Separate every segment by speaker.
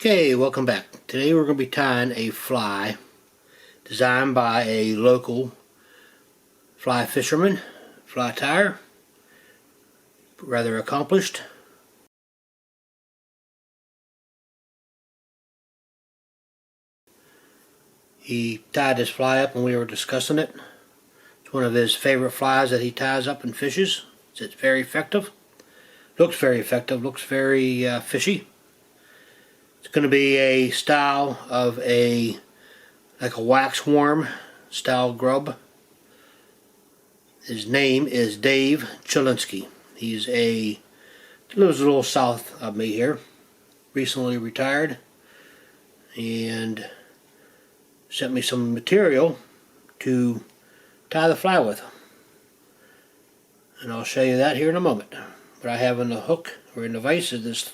Speaker 1: Okay, welcome back. Today we're going to be tying a fly designed by a local fly fisherman, fly tyer, rather accomplished. He tied this fly up when we were discussing it. It's one of his favorite flies that he ties up and fishes. It's very effective. Looks very effective, looks very fishy. It's going to be a style of like a waxworm style grub. His name is Dave Pcholinski. Lives a little south of me here. Recently retired, and sent me some material to tie the fly with. And I'll show you that here in a moment. What I have in the hook or in the vise is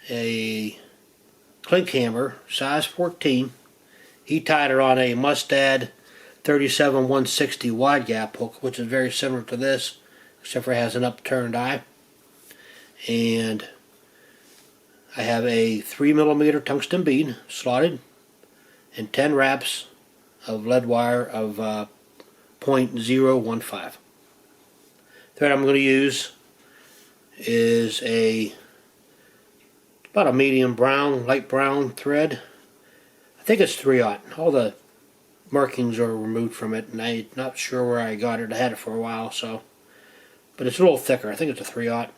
Speaker 1: a clink hammer, size 14. He tied it on a Mustad 37-160 wide gap hook, which is very similar to this, except for it has an upturned eye. And I have a 3mm tungsten bead slotted and 10 wraps of lead wire of .015. Thread I'm going to use is about a medium brown, light brown thread. I think it's 3/0. All the markings are removed from it, and I'm not sure where I got it. I had it for a while, so. But it's a little thicker. I think it's a 3/0.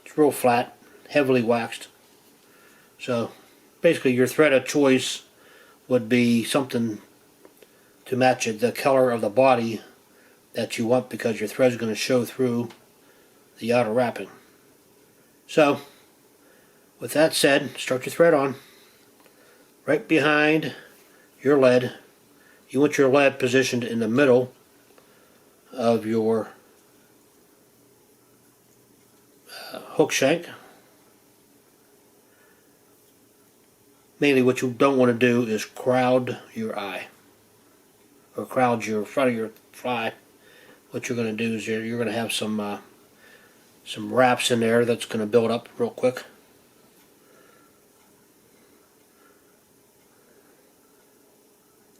Speaker 1: It's real flat, heavily waxed. So basically your thread of choice would be something to match it, the color of the body that you want, because your thread is going to show through the outer wrapping. So with that said, start your thread on. Right behind your lead. You want your lead positioned in the middle of your hook shank. Mainly what you don't want to do is crowd your eye, or crowd your front of your fly. What you're going to do is you're going to have some wraps in there that's going to build up real quick.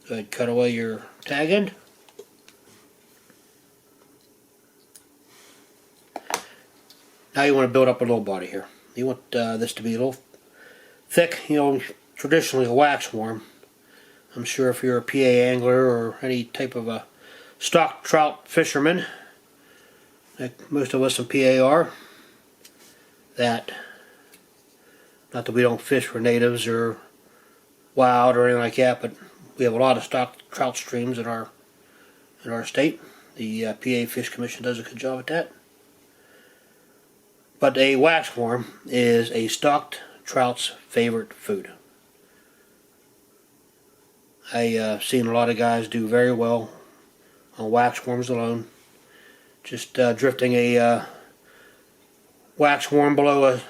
Speaker 1: Go ahead, cut away your tag end. Now you want to build up a little body here. You want this to be a little thick, traditionally a waxworm. I'm sure if you're a PA angler or any type of a stock trout fisherman, like most of us in PA are, that, not that we don't fish for natives or wild or anything like that, but we have a lot of stock trout streams in our state. The PA Fish Commission does a good job at that. But a waxworm is a stocked trout's favorite food. I've seen a lot of guys do very well on waxworms alone. Just drifting a waxworm below a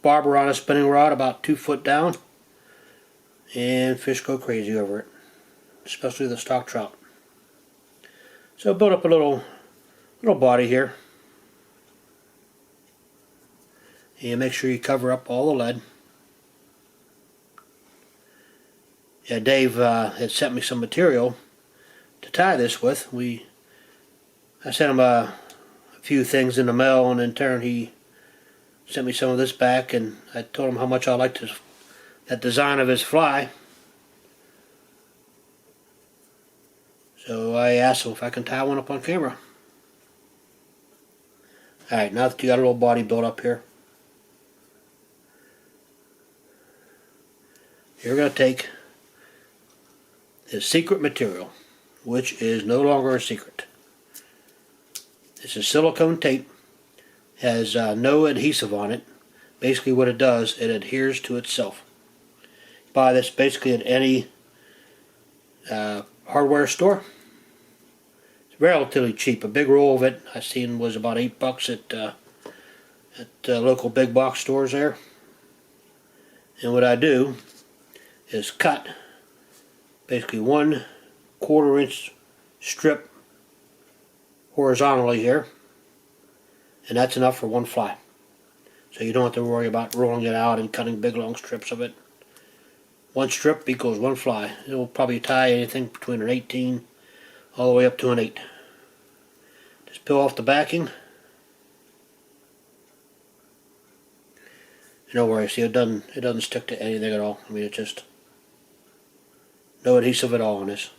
Speaker 1: bobber on a spinning rod about 2 foot down, and fish go crazy over it, especially the stock trout. So build up a little body here, and make sure you cover up all the lead. Yeah, Dave had sent me some material to tie this with. I sent him a few things in the mail, and in turn he sent me some of this back, and I told him how much I liked that design of his fly. So I asked him if I can tie one up on camera. Alright, now that you got a little body built up here, you're going to take his secret material, which is no longer a secret. This is silicone tape. Has no adhesive on it. Basically what it does, it adheres to itself. You buy this basically at any hardware store. It's relatively cheap. A big roll of it I seen was about $8 at local big box stores there. And what I do is cut basically 1/4 inch strip horizontally here, and that's enough for one fly. So you don't have to worry about rolling it out and cutting big long strips of it. One strip equals one fly. It will probably tie anything between an 18 all the way up to an 8. Just peel off the backing. Don't worry, see, it doesn't stick to anything at all. I mean, it's just no adhesive at all on this.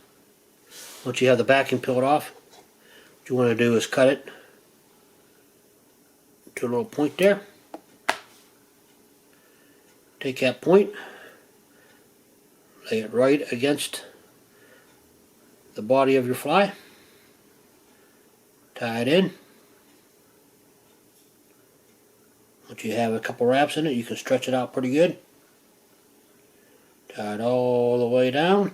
Speaker 1: Once you have the backing peeled off, what you want to do is cut it to a little point there. Take that point, lay it right against the body of your fly, tie it in. Once you have a couple wraps in it, you can stretch it out pretty good. Tie it all the way down.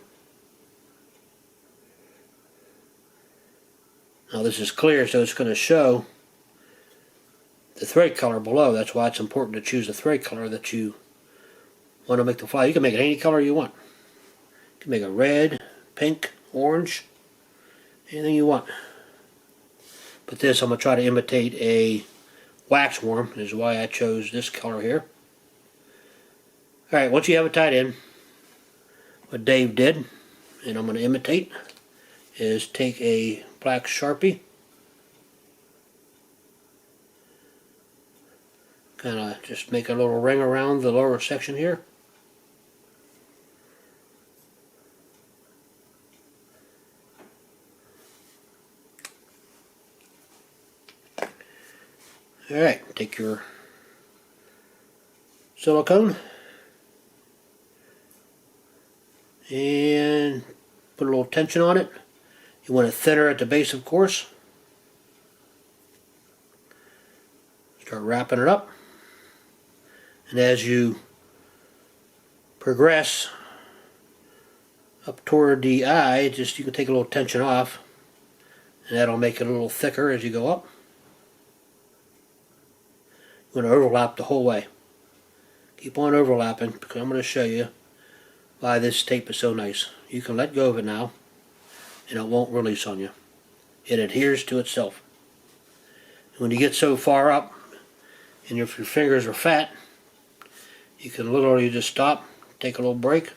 Speaker 1: Now this is clear, so it's going to show the thread color below. That's why it's important to choose the thread color that you want to make the fly. You can make it any color you want. You can make it red, pink, orange, anything you want. But this, I'm going to try to imitate a waxworm, is why I chose this color here. Alright, once you have it tied in, what Dave did, and I'm going to imitate, is take a black Sharpie, kind of just make a little ring around the lower section here. Alright, take your silicone and put a little tension on it. You want it thinner at the base, of course. Start wrapping it up. And as you progress up toward the eye, you can take a little tension off, and that'll make it a little thicker as you go up. You're going to overlap the whole way. Keep on overlapping, because I'm going to show you why this tape is so nice. You can let go of it now, and it won't release on you. It adheres to itself. When you get so far up, and if your fingers are fat, you can literally just stop, take a little break,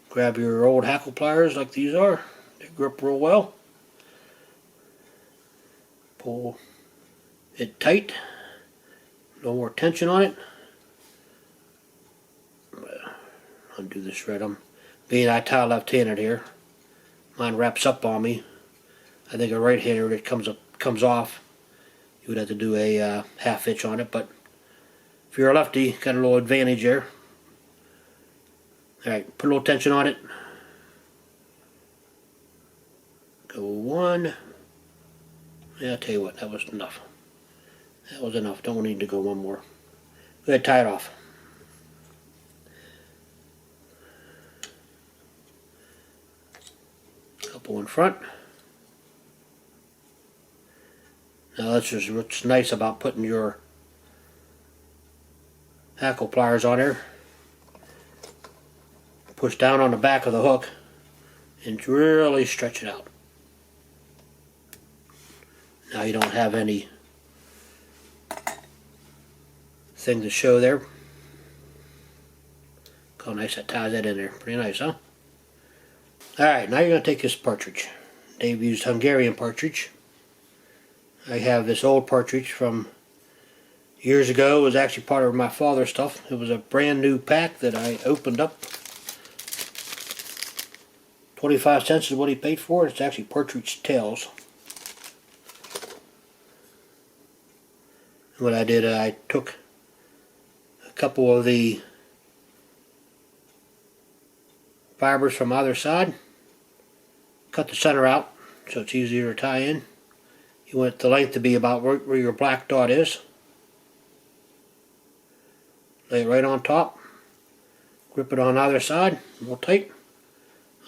Speaker 1: grab your old hackle pliers like these are. They grip real well. Pull it tight. No more tension on it. Undo this thread. Being I tie left-handed here, mine wraps up on me. I think a right-hander, it comes off. You would have to do a half hitch on it, but if you're a lefty, got a little advantage there. Alright, put a little tension on it. Go one. Yeah, I'll tell you what, that was enough. That was enough. Don't need to go one more. Go ahead, tie it off. Couple in front. Now that's just what's nice about putting your hackle pliers on there. Push down on the back of the hook and really stretch it out. Now you don't have any thing to show there. Look how nice that ties that in there. Pretty nice, huh? Alright, now you're going to take this partridge. Dave used Hungarian partridge. I have this old partridge from years ago. It was actually part of my father's stuff. It was a brand new pack that I opened up. 25 cents is what he paid for it. It's actually partridge tails. What I did, I took a couple of the fibers from either side, cut the center out so it's easier to tie in. You want the length to be about where your black dot is. Lay it right on top, grip it on either side, real tight,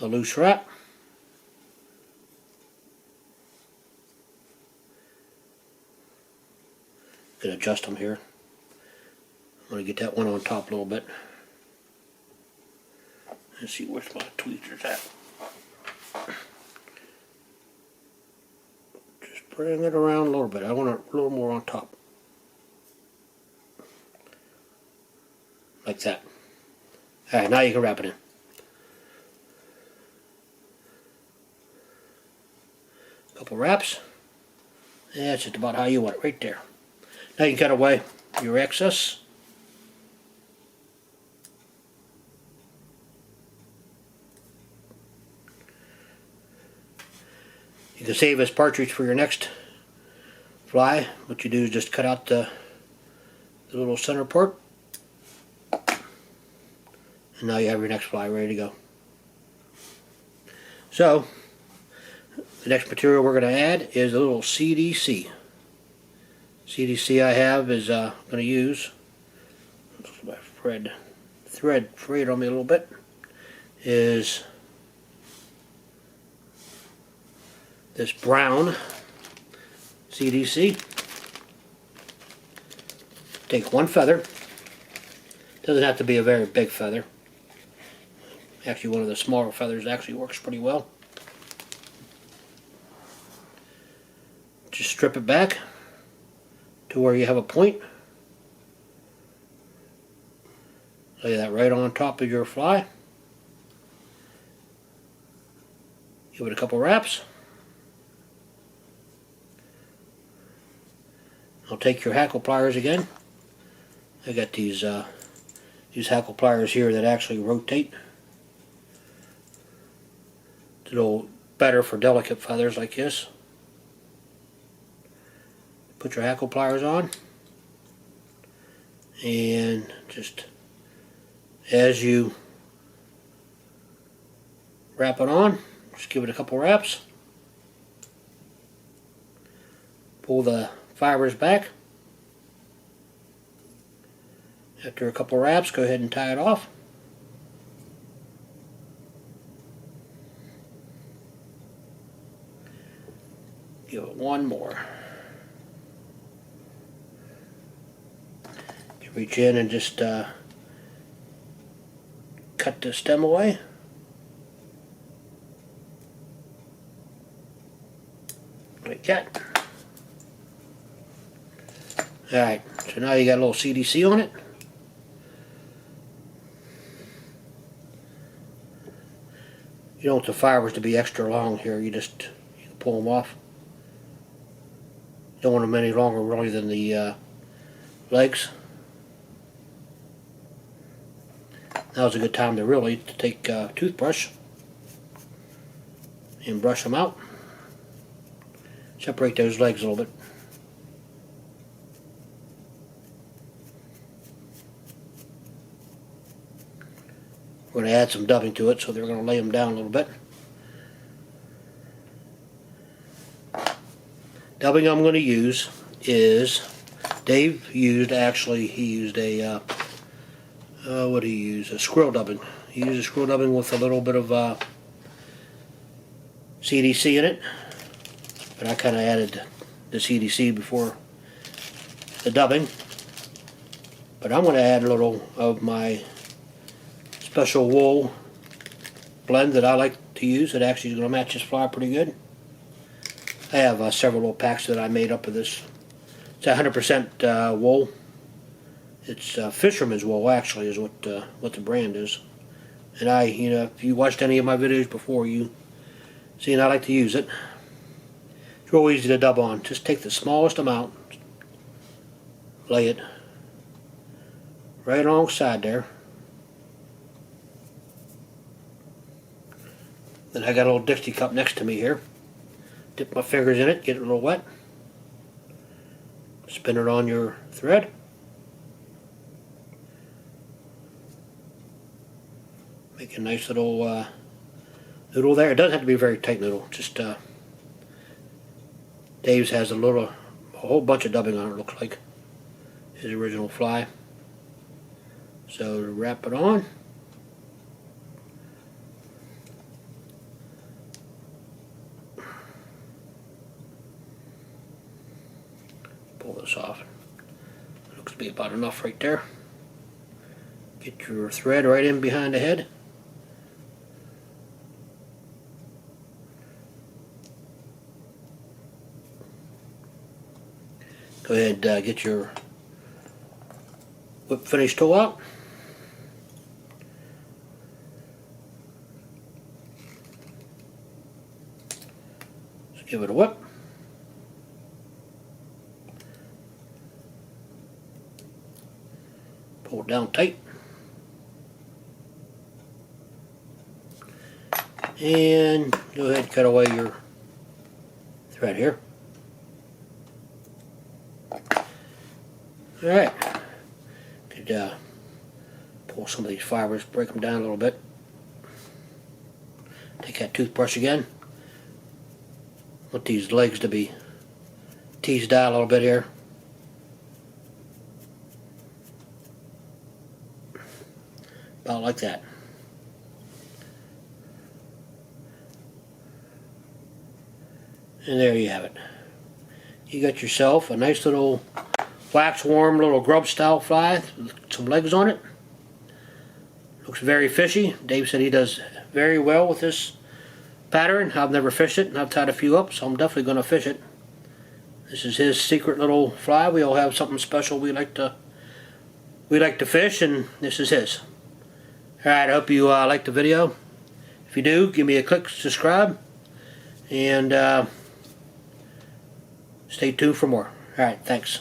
Speaker 1: a loose wrap. You can adjust them here. I'm going to get that one on top a little bit. Let's see where's my tweezers at. Just bring it around a little bit. I want it a little more on top. Like that. Alright, now you can wrap it in. couple wraps. That's just about how you want it, right there. Now you can cut away your excess. You can save this partridge for your next fly. What you do is just cut out the little center part. And now you have your next fly ready to go. So, the next material we're going to add is a little CDC. CDC I have is going to use, my thread frayed on me a little bit, is this brown CDC. Take one feather. Doesn't have to be a very big feather. Actually, one of the smaller feathers actually works pretty well. Just strip it back to where you have a point. Lay that right on top of your fly. Give it a couple wraps. I'll take your hackle pliers again. I got these hackle pliers here that actually rotate. It's a little better for delicate feathers like this. Put your hackle pliers on, and just as you wrap it on, just give it a couple wraps. Pull the fibers back. After a couple wraps, go ahead and tie it off. Give it one more. You reach in and just cut the stem away. Like that. Alright, so now you got a little CDC on it. You don't want the fibers to be extra long here, you can pull them off. You don't want them any longer really than the legs. Now's a good time to really take a toothbrush and brush them out. Separate those legs a little bit. We're going to add some dubbing to it, so they're going to lay them down a little bit. Dubbing I'm going to use is, Dave used, actually, he used a, what did he use? A squirrel dubbing. He used a squirrel dubbing with a little bit of CDC in it. But I kind of added the CDC before the dubbing. But I'm going to add a little of my special wool blend that I like to use. It actually is going to match this fly pretty good. I have several little packs that I made up of this. It's 100% wool. It's fisherman's wool, actually, is what the brand is. And if you watched any of my videos before, you seen I like to use it. It's real easy to dub on. Just take the smallest amount, lay it right alongside there. Then I got a little Dixie cup next to me here. Dip my fingers in it, get it a little wet. Spin it on your thread. Make a nice little noodle there. It doesn't have to be a very tight noodle. Just Dave's has a whole bunch of dubbing on it, looks like. His original fly. So to wrap it on. Pull this off. Looks to be about enough right there. Get your thread right in behind the head. Go ahead and get your whip finish tool out. Give it a whip. Pull it down tight. And go ahead and cut away your thread here. Alright. Could pull some of these fibers, break them down a little bit. Take that toothbrush again. Want these legs to be teased out a little bit here. About like that. And there you have it. You got yourself a nice little waxworm, little grub style fly with some legs on it. Looks very fishy. Dave said he does very well with this pattern. I've never fished it, and I've tied a few up, so I'm definitely going to fish it. This is his secret little fly. We all have something special we like to fish, and this is his. Alright, I hope you liked the video. If you do, give me a click to subscribe, and stay tuned for more. Alright, thanks.